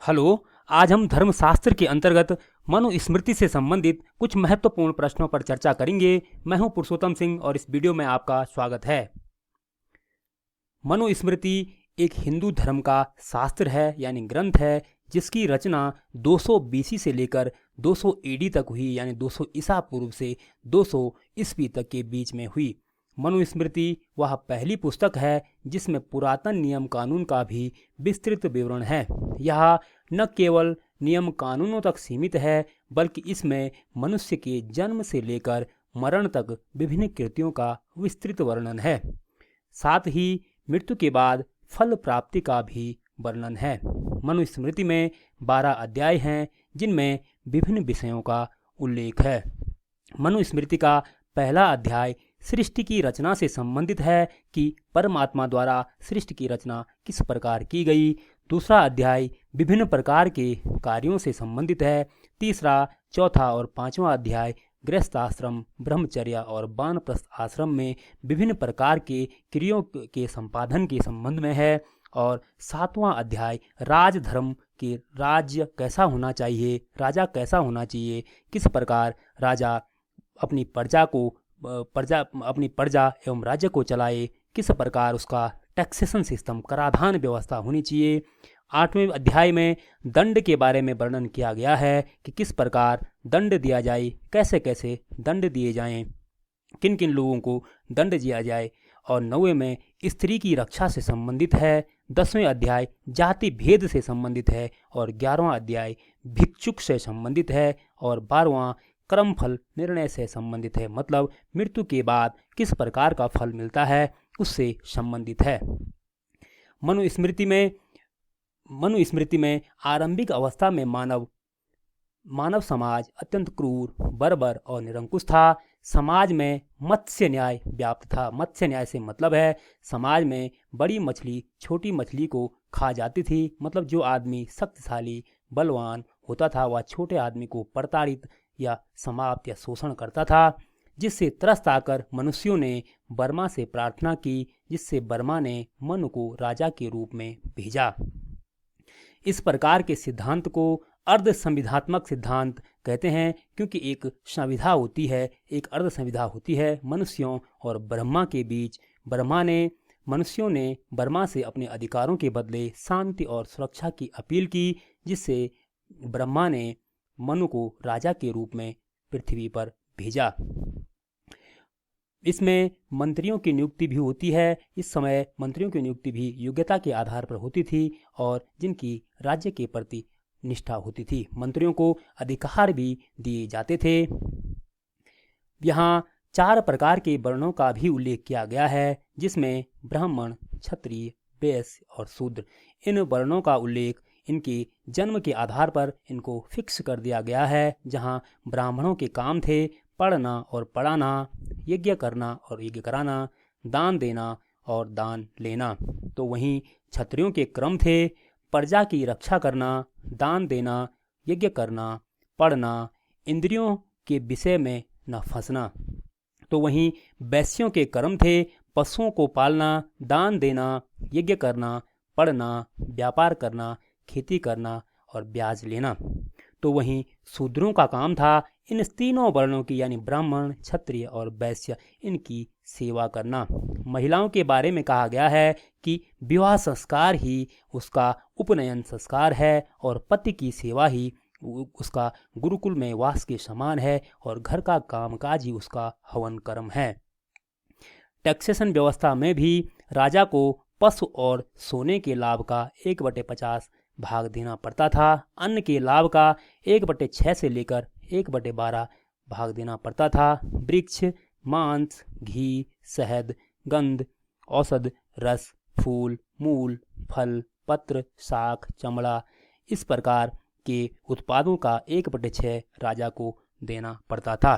Hello. आज हम धर्मशास्त्र के अंतर्गत मनुस्मृति से संबंधित कुछ महत्वपूर्ण प्रश्नों पर चर्चा करेंगे। मैं हूं पुरुषोत्तम सिंह और इस वीडियो में आपका स्वागत है। मनुस्मृति एक हिंदू धर्म का शास्त्र है यानी ग्रंथ है, जिसकी रचना 200 बीसी से लेकर 200 एडी तक हुई, यानी 200 ईसा पूर्व से 200 ईस्वी तक के बीच में हुई। मनुस्मृति वह पहली पुस्तक है जिसमें पुरातन नियम कानून का भी विस्तृत विवरण है। यह न केवल नियम कानूनों तक सीमित है, बल्कि इसमें मनुष्य के जन्म से लेकर मरण तक विभिन्न कृतियों का विस्तृत वर्णन है। साथ ही मृत्यु के बाद फल प्राप्ति का भी वर्णन है। मनुस्मृति में 12 अध्याय हैं जिनमें विभिन्न विषयों का उल्लेख है। मनुस्मृति का पहला अध्याय सृष्टि की रचना से संबंधित है कि परमात्मा द्वारा सृष्टि की रचना किस प्रकार की गई। दूसरा अध्याय विभिन्न प्रकार के कार्यों से संबंधित है। तीसरा, चौथा और पांचवा अध्याय गृहस्थ आश्रम, ब्रह्मचर्य और वानप्रस्थ आश्रम में विभिन्न प्रकार के क्रियों के संपादन के संबंध में है। और सातवां अध्याय राजधर्म के राज्य कैसा होना चाहिए, राजा कैसा होना चाहिए, किस प्रकार राजा अपनी प्रजा एवं राज्य को चलाए, किस प्रकार उसका टैक्सेशन सिस्टम, कराधान व्यवस्था होनी चाहिए। 8वें अध्याय में दंड के बारे में वर्णन किया गया है कि किस प्रकार दंड दिया जाए, कैसे कैसे दंड दिए जाएं, किन किन लोगों को दंड दिया जाए। और 9वें में स्त्री की रक्षा से संबंधित है। 10वें अध्याय जाति भेद से संबंधित है और 11वां अध्याय भिक्षुक से संबंधित है और 12वां कर्मफल निर्णय से संबंधित है, मतलब मृत्यु के बाद किस प्रकार का फल मिलता है उससे संबंधित है। मनुस्मृति में आरंभिक अवस्था में मानव समाज अत्यंत क्रूर, बर्बर और निरंकुश था। समाज में मत्स्य न्याय व्याप्त था। मत्स्य न्याय से मतलब है समाज में बड़ी मछली छोटी मछली को खा जाती थी, मतलब जो आदमी शक्तिशाली बलवान होता था वह छोटे आदमी को प्रताड़ित या समाप्त या शोषण करता था, जिससे त्रस्त आकर मनुष्यों ने बर्मा से प्रार्थना की, जिससे बर्मा ने मनु को राजा के रूप में भेजा। इस प्रकार के सिद्धांत को अर्ध संविधात्मक सिद्धांत कहते हैं, क्योंकि एक संविधा होती है, एक अर्ध संविधा होती है मनुष्यों और ब्रह्मा के बीच। मनुष्यों ने ब्रह्मा से अपने अधिकारों के बदले शांति और सुरक्षा की अपील की, जिससे ब्रह्मा ने मनु को राजा के रूप में पृथ्वी पर भेजा। इसमें मंत्रियों की नियुक्ति भी होती है। इस समय मंत्रियों की नियुक्ति भी योग्यता के आधार पर होती थी और जिनकी राज्य के प्रति निष्ठा होती थी। मंत्रियों को अधिकार भी दिए जाते थे। यहाँ 4 प्रकार के वर्णों का भी उल्लेख किया गया है, जिसमें ब्राह्मण, क्षत्रिय, वैश्य और शूद्र। इन वर्णों का उल्लेख इनके जन्म के आधार पर इनको फिक्स कर दिया गया है। जहाँ ब्राह्मणों के काम थे पढ़ना और पढ़ाना, यज्ञ करना और यज्ञ कराना, दान देना और दान लेना। तो वहीं क्षत्रियों के क्रम थे प्रजा की रक्षा करना, दान देना, यज्ञ करना, पढ़ना, इंद्रियों के विषय में न फंसना। तो वहीं वैश्यों के कर्म थे पशुओं को पालना, दान देना, यज्ञ करना, पढ़ना, व्यापार करना, खेती करना और ब्याज लेना। तो वहीं शूद्रों का काम था इन तीनों वर्णों की, यानी ब्राह्मण, क्षत्रिय और वैश्य, इनकी सेवा करना। महिलाओं के बारे में कहा गया है कि विवाह संस्कार ही उसका उपनयन संस्कार है और पति की सेवा ही उसका गुरुकुल में वास के समान है और घर का कामकाज ही उसका हवन कर्म है। टैक्सेशन व्यवस्था में भी राजा को पशु और सोने के लाभ का 1/50 भाग देना पड़ता था। अन्न के लाभ का 1/6 से लेकर 1/12 भाग देना पड़ता था। वृक्ष, मांस, घी, शहद, गंध, औषध, रस, फूल, मूल, फल, पत्र, शाख, चमड़ा, इस प्रकार के उत्पादों का 1/6 राजा को देना पड़ता था।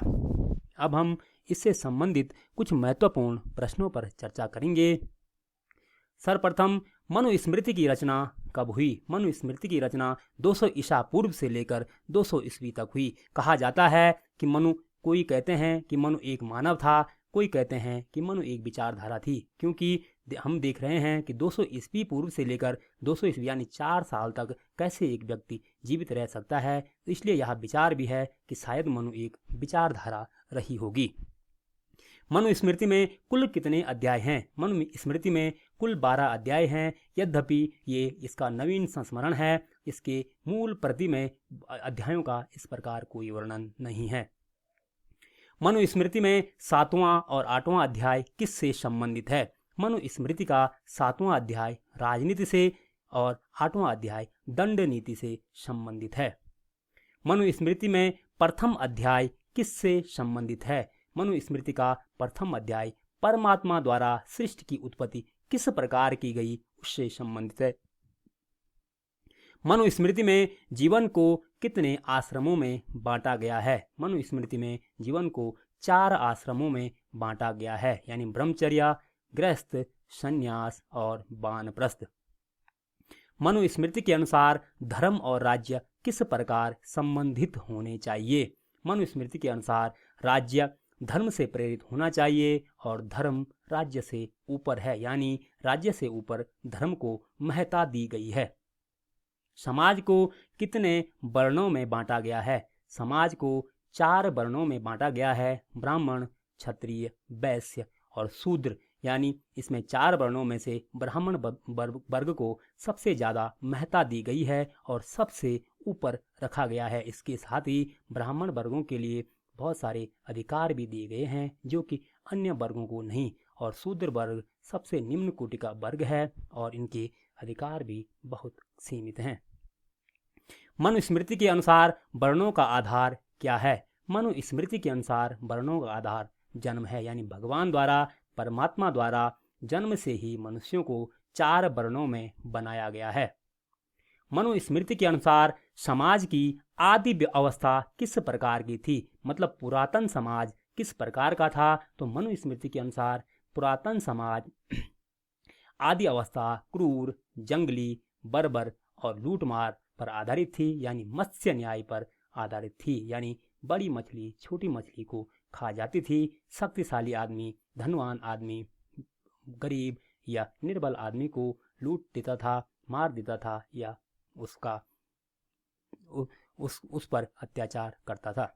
अब हम इससे संबंधित कुछ महत्वपूर्ण प्रश्नों पर चर्चा करेंगे। सर्वप्रथम, मनुस्मृति की रचना कब हुई? मनुस्मृति की रचना 200 ईसा पूर्व से लेकर 200 ईस्वी तक हुई। कहा जाता है कि कोई कहते हैं कि मनु एक मानव था, कोई कहते हैं कि मनु एक विचारधारा थी, क्योंकि हम देख रहे हैं कि 200 ईस्वी पूर्व से लेकर 200 ईस्वी यानी 4 साल तक कैसे एक व्यक्ति जीवित रह सकता है। तो इसलिए यह विचार भी है कि शायद मनु एक विचारधारा रही होगी। मनुस्मृति में कुल कितने अध्याय हैं? मनुस्मृति में कुल 12 अध्याय हैं। यद्यपि ये इसका नवीन संस्मरण है, इसके मूल प्रति में अध्यायों का इस प्रकार कोई वर्णन नहीं है। मनुस्मृति में 7वां और 8वां अध्याय किससे संबंधित है? मनुस्मृति का 7वां अध्याय राजनीति से और 8वां अध्याय दंड नीति से संबंधित है। मनुस्मृति में प्रथम अध्याय किससे संबंधित है? मनुस्मृति का प्रथम अध्याय परमात्मा द्वारा सृष्टि की उत्पत्ति किस प्रकार की गई उससे संबंधित है। मनुस्मृति में जीवन को कितने आश्रमों में बांटा गया है? मनुस्मृति में जीवन को 4 आश्रमों में बांटा गया है, यानी ब्रह्मचर्य, गृहस्थ, संन्यास और वानप्रस्थ। मनुस्मृति के अनुसार धर्म और राज्य किस प्रकार संबंधित होने चाहिए? मनुस्मृति के अनुसार राज्य धर्म से प्रेरित होना चाहिए और धर्म राज्य से ऊपर है, यानी राज्य से ऊपर धर्म को महत्ता दी गई है। समाज को कितने वर्णों में बांटा गया है? समाज को 4 वर्णों में बांटा गया है, ब्राह्मण, क्षत्रिय, वैश्य और शूद्र। यानी इसमें 4 वर्णों में से ब्राह्मण वर्ग को सबसे ज़्यादा महत्ता दी गई है और सबसे ऊपर रखा गया है। इसके साथ ही ब्राह्मण वर्गों के लिए बहुत सारे अधिकार भी दिए गए हैं जो कि अन्य वर्गों को नहीं, और शूद्र वर्ग सबसे निम्न कोटि का वर्ग है और इनके अधिकार भी बहुत सीमित हैं। मनुस्मृति के अनुसार वर्णों का आधार क्या है? मनुस्मृति के अनुसार वर्णों का आधार जन्म है, यानी भगवान द्वारा, परमात्मा द्वारा जन्म से ही मनुष्यों को 4 वर्णों में बनाया गया है। मनुस्मृति के अनुसार समाज की आदि अवस्था किस प्रकार की थी? मतलब पुरातन समाज किस प्रकार का था? तो मनुस्मृति के अनुसार पुरातन समाज आदि अवस्था क्रूर, जंगली, बर्बर और लूटमार पर आधारित थी, यानी मत्स्य न्याय पर आधारित थी। यानी बड़ी मछली छोटी मछली को खा जाती थी। शक्तिशाली आदमी धनवान आदमी गरीब या निर्बल आदमी को लूट देता था, मार देता था या उस पर अत्याचार करता था।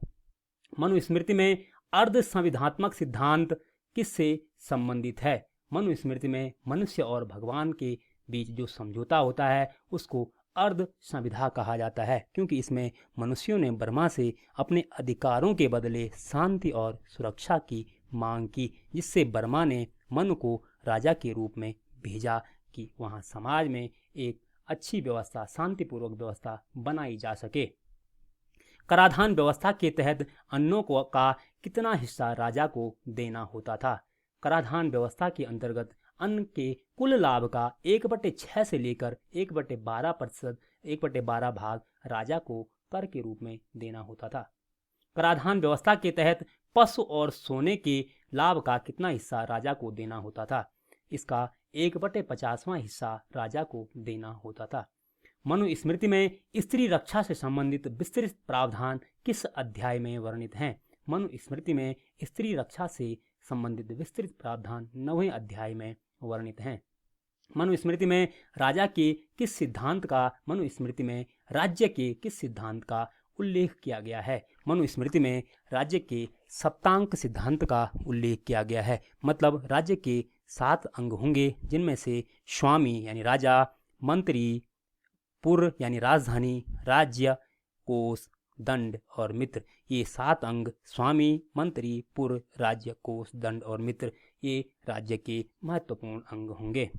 मनुस्मृति में अर्ध संविधात्मक सिद्धांत किससे संबंधित है? मनुस्मृति में मनुष्य और भगवान के बीच जो समझौता होता है उसको अर्ध संविधा कहा जाता है, क्योंकि इसमें मनुष्यों ने ब्रह्मा से अपने अधिकारों के बदले शांति और सुरक्षा की मांग की, जिससे ब्रह्मा ने मनु को राजा के रूप में भेजा कि वहाँ समाज में एक अच्छी व्यवस्था, शांतिपूर्वक व्यवस्था बनाई जा सके। कराधान व्यवस्था के तहत अन्नों का कितना हिस्सा राजा को देना होता था? कराधान व्यवस्था के अंतर्गत अन्न के कुल लाभ का 1/6 से लेकर 1/12% 1/12 भाग राजा को कर के रूप में देना होता था। कराधान व्यवस्था के तहत पशु और सोने के लाभ का कितना हिस्सा राजा को देना होता था? इसका 1/50वां हिस्सा राजा को देना होता था। मनुस्मृति में स्त्री रक्षा से संबंधित विस्तृत प्रावधान किस अध्याय में वर्णित हैं? मनुस्मृति में स्त्री रक्षा से संबंधित विस्तृत प्रावधान 9वें अध्याय में वर्णित हैं। मनुस्मृति में राजा के किस सिद्धांत का मनुस्मृति में राज्य के किस सिद्धांत का उल्लेख किया गया है? मनुस्मृति में राज्य के सप्तांक सिद्धांत का उल्लेख किया गया है। मतलब राज्य के 7 अंग होंगे, जिनमें से स्वामी यानी राजा, मंत्री, पुर यानी राजधानी, राज्य, कोष, दंड और मित्र, ये 7 अंग स्वामी, मंत्री, पुर, राज्य, कोष, दंड और मित्र ये राज्य के महत्वपूर्ण अंग होंगे।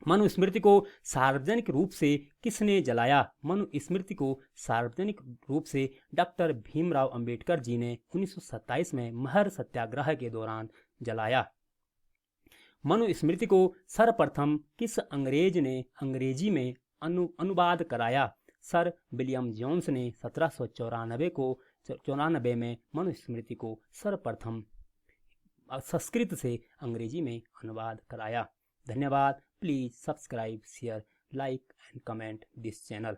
मनुस्मृति को सार्वजनिक रूप से किसने जलाया? मनुस्मृति को सार्वजनिक रूप से डॉक्टर भीमराव अंबेडकर जी ने 1927 में महर सत्याग्रह के दौरान जलाया। मनुस्मृति को सर्वप्रथम किस अंग्रेज ने अंग्रेजी में अनुवाद कराया? सर विलियम जोन्स ने 1794 में मनुस्मृति को सर्वप्रथम संस्कृत से अंग्रेजी में अनुवाद कराया। धन्यवाद। Please subscribe, share, like and comment this channel.